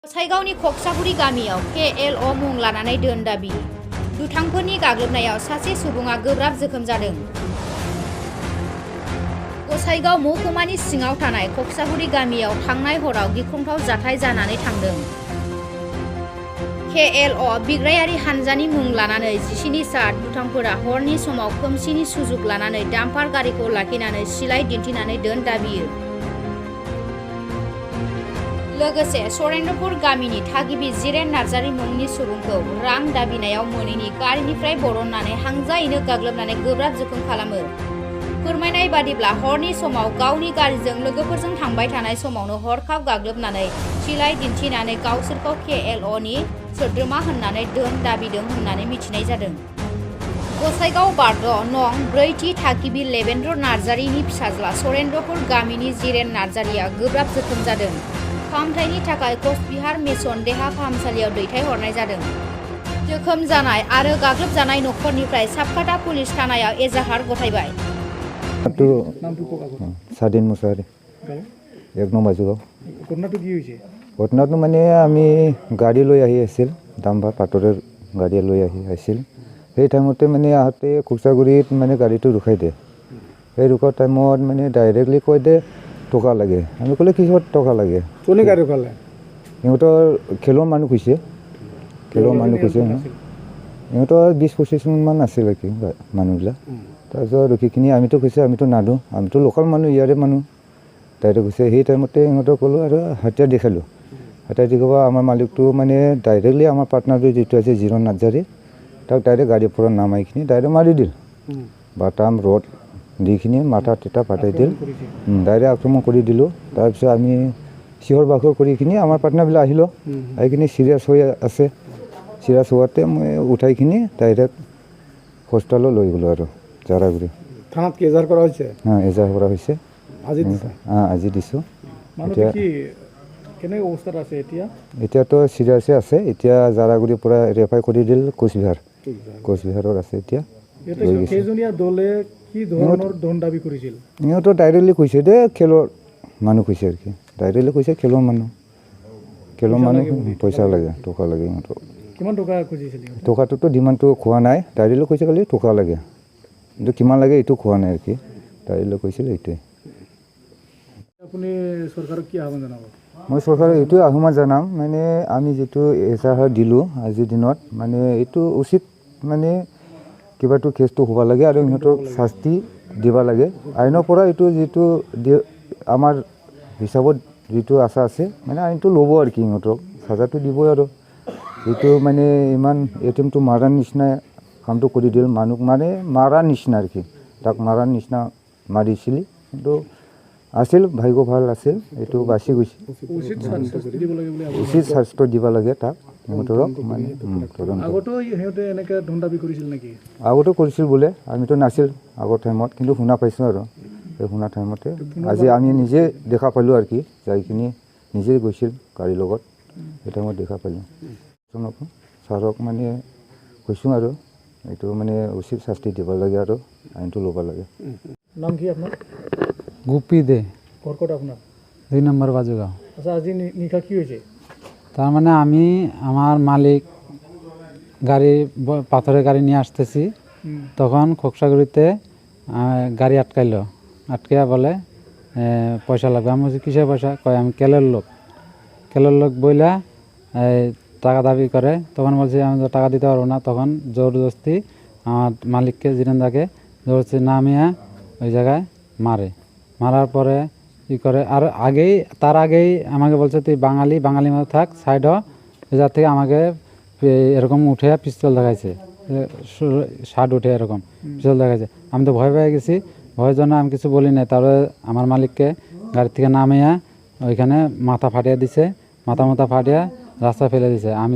साइगावनि खक्सागुरि गामियाव KLO मुं लानानै दोन दाबि दुथांफोरनि गाग्लोबनायाव सासे सुबुङा गोब्राब जोखोम जादों। गसाइगाव महकुमानि सिङाव थानाय खक्सागुरि गामियाव थांनाय हराव गिख्रंथाव जाथाय जानानै थांदों। KLO बिग्रायारि हानजानि मुं लानानै 17 दुथांफोरा हरनि समाव खोमसिनि सुजुग लानानै डाम्पार गारिखौ लाखिनानै सिलाइ दिन्थिनानै दोन दाबियो। लोगोसे सरेन्द्रपुर गामिनि थागिबि जिरेन नार्जारी मुंनि सुबुंखौ रां दाबिनायाव मोनैनि गारिनिफ्राय बरननानै हांजायैनो गाग्लोबनानै गोब्राब जोखोम खालामो। फोरमायनाय बादिब्ला हरनि समाव गावनि गारिजों लोगोफोरजों थांबाय थानाय समावनो हरखाब गाग्लोबनानै सिलाइ दिन्थिनानै गावसोरखौ KLOनि सोद्रोमा होननानै दोन दाबिदों होननानै मिथिनाय जादों। गसाइगाव बारद' नं 4थि थागिबि लेबेन्द्र नार्जारीनि फिसाज्ला सरेन्द्रपुर गामिनि जिरेन नार्जारीया गोब्राब जोखोम जादों। फाहामथायनि थाखाय कचबिहार मिसन देहा फाहामसालियाव दैथायहरनाय जादों। जोखोम जानाय आरो गाग्लोबजानाय नखरनिफ्राय साबखाता पुलिस थानायाव एजाहार गथायबाय। স্বাধীন মুছাহাৰী 1 নং বাজুগাঁও। ঘটনাটো কি হৈছে? ঘটনাটো মানে আমি গাড়ী লৈ আহি আছিল, ডাম্পাৰ পাটৰৰ গাড়ী লৈ আহিছিল। সেই টাইমতে মানে আহোঁতে খোকচাগুৰিত মানে গাড়ীটো ৰখাই দিয়ে। সেই ৰখোৱাৰ টাইমত মানে ডাইৰেক্টলি কৈ দে টকা লাগে। আমি ক'লে কিহত টকা লাগে? কোনে গাড়ী ৰখালে? ইহঁতৰ খেলৰ মানুহ কৈছে, খেলৰ মানুহ কৈছে। ইহঁতৰ 20-25 মান আছিল আৰু কি মানুহবিলাক। তাৰপিছত ৰখিখিনি আমিতো কৈছে আমিতো নাদো, আমিতো লোকেল মানুহ, ইয়াৰে মানুহ। ডাইৰেক্ট কৈছে সেই টাইমতে ইহঁতক ক'লোঁ আৰু হাতিয়াৰ দেখালোঁ। হাতিয়াৰ দেখাব আমাৰ মালিকটো মানে ডাইৰেক্টলি আমাৰ পাৰ্টনাৰটো যিটো আছে জিৰণ নাৰ্জাৰী, তাক ডাইৰেক্ট গাড়ীৰ পৰা নামাইখিনি ডাইৰেক্ট মাৰি দিল। বাটাম ৰড দিখিনি মাথা তেটা ফাটাই দিল, ডাইৰেক্ট আক্ৰমণ কৰি দিলোঁ। তাৰপিছত আমি চিঞৰ বাখৰ কৰিখিনি আমাৰ পাৰ্টনাৰবিলাক আহিলোঁ, আহিখিনি চিৰিয়াছ হৈ আছে। চিৰিয়াছ হোৱাতে মই উঠাইখিনি ডাইৰেক্ট হস্পিটেলত লৈ গ'লোঁ আৰু জাৰাগুৰি থানাত কি এজাহাৰ কৰা হৈছে? এজাহাৰ কৰা হৈছে। আজি দিছোঁ। এতিয়া কেনে অৱস্থাত আছে এতিয়া? এতিয়াতো চিৰিয়াছে আছে। এতিয়া জাৰাগুৰিৰ পৰা ৰেফাৰ কৰি দিল কোচবিহাৰত আছে এতিয়া। কেইজনীয়া দলে কি ধৰণৰ ধন দাবী কৰিছিল? ইহঁতো ডাইৰেক্টলি কৈছে দে খেলৰ মানুহ কৈছে আৰু কি, ডাইৰেক্টলি কৈছে খেলৰ মানুহ পইচা লাগে, টকা লাগে ইহঁতক। কিমান টকা খুজিছিল? টকাটোতো ডিমাণ্ডটো খোৱা নাই, ডাইৰেক্টলি কৈছে খালি টকা লাগে। কিন্তু কিমান লাগে এইটো খোৱা নাই আৰু কি, ডাইৰেক্টলি কৈছিল এইটোৱে। আপুনি চৰকাৰক কি আহ্বান জনাব? মই চৰকাৰক এইটোৱে আহ্বান জনাম, মানে আমি যিটো এজাহাৰ দিলোঁ আজিৰ দিনত, মানে এইটো উচিত, মানে কিবাটো কেছটো হ'ব লাগে আৰু ইহঁতক শাস্তি দিব লাগে। আইনৰ পৰা এইটো যিটো আমাৰ হিচাপত যিটো আশা আছে, মানে আইনটো ল'ব আৰু কি, ইহঁতক চাজাটো দিবই আৰু। যিটো মানে ইমান এটেম্পটো মাৰাৰ নিচিনা কামটো কৰি দিল, মানুহ মানে মাৰাৰ নিচিনা আৰু কি, তাক মাৰাৰ নিচিনা মাৰিছিলি। কিন্তু আছিল ভাগ্য ভাল আছিল, এইটো বাচি গৈছে। উচিত শাস্তি দিব লাগে তাক, ইহঁতক মানে। আগতো সিহঁতে এনেকৈ ধন দাবী কৰিছিল নেকি? আগতো কৰিছিল বোলে, আমিতো নাছিল আগৰ টাইমত, কিন্তু শুনা পাইছোঁ আৰু এই শুনা টাইমতে আজি আমি নিজে দেখা পালোঁ আৰু কি, যাইখিনি নিজে গৈছিল গাড়ীৰ লগত, সেই টাইমত দেখা পালোঁ। ছাৰক মানে কৈছোঁ আৰু এইটো মানে উচিত শাস্তি দিব লাগে আৰু আইনটো ল'ব লাগে। নাম কি আপোনাৰ? গোপী দে। ঘৰ ক'ত আপোনাৰ? 2 নম্বৰ বাজুগাঁও। আচ্ছা, আজি নিশা কি হৈছে? তাৰমানে আমি আমার মালিক গাড়ি পাথরের গাড়ি নিয়ে আসতেছি, তখন খোকসাগুড়িতে গাড়ি আটকাইলো, আটকাইয়া বলে পয়সা লাগবে। আমি বলছি কিসের পয়সা? কয় আমি কেলের লোক বইলা টাকা দাবি করে। তখন বলছি আমি তো টাকা দিতে পারবো না। তখন জোরজস্তি আমার মালিককে জিনেন্দাকে জোরজস্তি নামিয়ে ওই জায়গায় মারার পরে কী করে, আর তার আগেই আমাকে বলছে তুই বাঙালি মতো থাক, সাইড হ। যার থেকে আমাকে এরকম উঠে পিস্তল দেখাইছে, শার্ট উঠে এরকম পিস্তল দেখাইছে। আমি তো ভয় পেয়ে গেছি, ভয়ের জন্য আমি কিছু বলি নাই। তারপরে আমার মালিককে গাড়ি থেকে নামিয়ে ওইখানে মাথা ফাটিয়ে দিছে, মাথা ফাটিয়ে রাস্তা ফেলে দিছে। আমি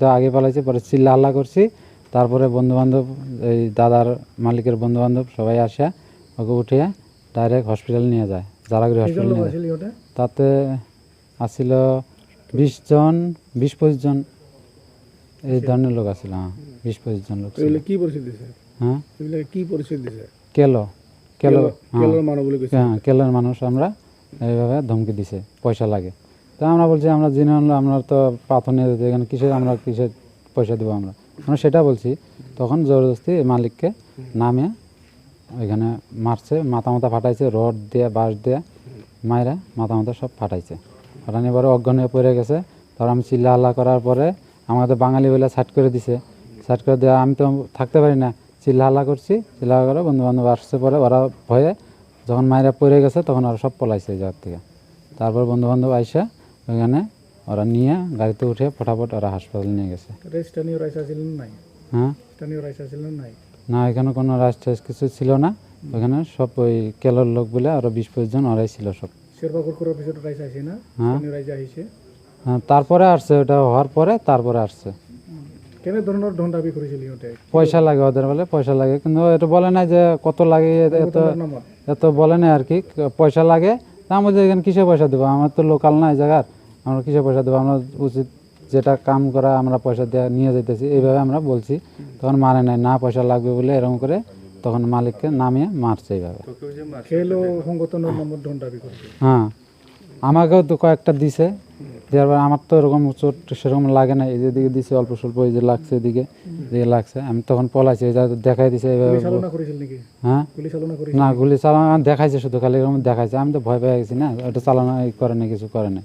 তো আগে পালাইছি, পরে চিল্লা হাল্লা করছি। তারপরে বন্ধুবান্ধব, এই দাদার মালিকের বন্ধুবান্ধব সবাই আসে, ওকে উঠিয়ে ডাইরেক্ট হসপিটাল নিয়ে যায়, জারাগুড়ি হসপিটাল নিয়ে যায়। তাতে আসছিল 20-25 জন এই ধরনের লোক আসছিল। 20-25 জন লোক। কি পরিচয় দিছে? হ্যাঁ, কি পরিচয় দিছে? কেলোর মানুষ আমরা এইভাবে ধমকি দিছে, পয়সা লাগে। তা আমরা বলছি আমরা জেনে আনলো আমরা তো পাথর নিয়ে যেতে এখানে কিসের পয়সা দেবো আমরা সেটা বলছি। তখন জবরদস্তি মালিককে নামে ওইখানে মারছে, মাথা ফাটাইছে, রড দিয়ে বাঁশ দিয়ে মায়েরা মাথা সব ফাটাইছে। ফাটানি পরে অজ্ঞান হয়ে পড়ে গেছে। তারপর আমি চিল্লা হাল্লা করার পরে আমাদের বাঙালি বলে সাইড করে দিছে। সাইড করে দেওয়া আমি তো থাকতে পারি না, চিল্লা হাল্লা করছি। চিল্লা হাল্লা করে বন্ধু বান্ধব আসছে পরে ওরা ভয়ে যখন মায়েরা পড়ে গেছে তখন ওরা সব পলাইছে এই জায়গার থেকে। তারপর বন্ধু বান্ধব আইসা ওইখানে ওরা নিয়ে গাড়িতে উঠে ফটাফট ওরা হাসপাতালে নিয়ে গেছে। স্থানীয় রাইসা ছিলেন নাই? হ্যাঁ, স্থানীয় রাইসা ছিলেন নাই? না এখানে কোনো রাস্তা কিছু ছিল না। ওখানে সব ওই কেলোর লোক বলে আরো 20-25 জন ওরাই ছিল সব। শেরবাগুড় অফিসে রাইসা আসে না? হ্যাঁ। স্থানীয় রাইসা আইছে? হ্যাঁ, তারপরে আসছে, ওটা হওয়ার পরে তারপরে আসছে। কেনে ধরনের ধন দাবি করেছিল ওটা? পয়সা লাগে ওদের, বলে পয়সা লাগে, কিন্তু এটা বলে না যে কত লাগে, এত বলে না আর কি। পয়সা লাগে, তা আমাদের এখানে কিসে পয়সা দেবো? আমার তো লোকাল না এই জায়গার, আমরা কিসে পয়সা দেবো? আমরা উচিত যেটা কাম করা আমরা পয়সা দিয়ে নিয়ে যেতেছি, এইভাবে আমরা বলছি। তখন মানে নাই, না পয়সা লাগবে বলে এরকম করে তখন মালিককে নামিয়ে মারছে এইভাবে। খেলো সংগঠনের নামত ধন দাবি করেছে? হ্যাঁ, আমাকেও তো কয়েকটা দিছে, দেওয়ার পর আমার তো এরকম চোট সেরকম লাগে না। এই দিকে দিছে অল্প স্বল্প, এই যে লাগছে এদিকে লাগছে। আমি তখন পলাইছি, দেখাই দিছে এইভাবে। চালনা করেছিল নাকি? হ্যাঁ, গুলি চালনা করে? না গুলি চালানো দেখাইছে, শুধু খালি এরকম দেখাইছে। আমি তো ভয় পেয়ে গেছি না, ওটা চালানো করে না, কিছু করে না।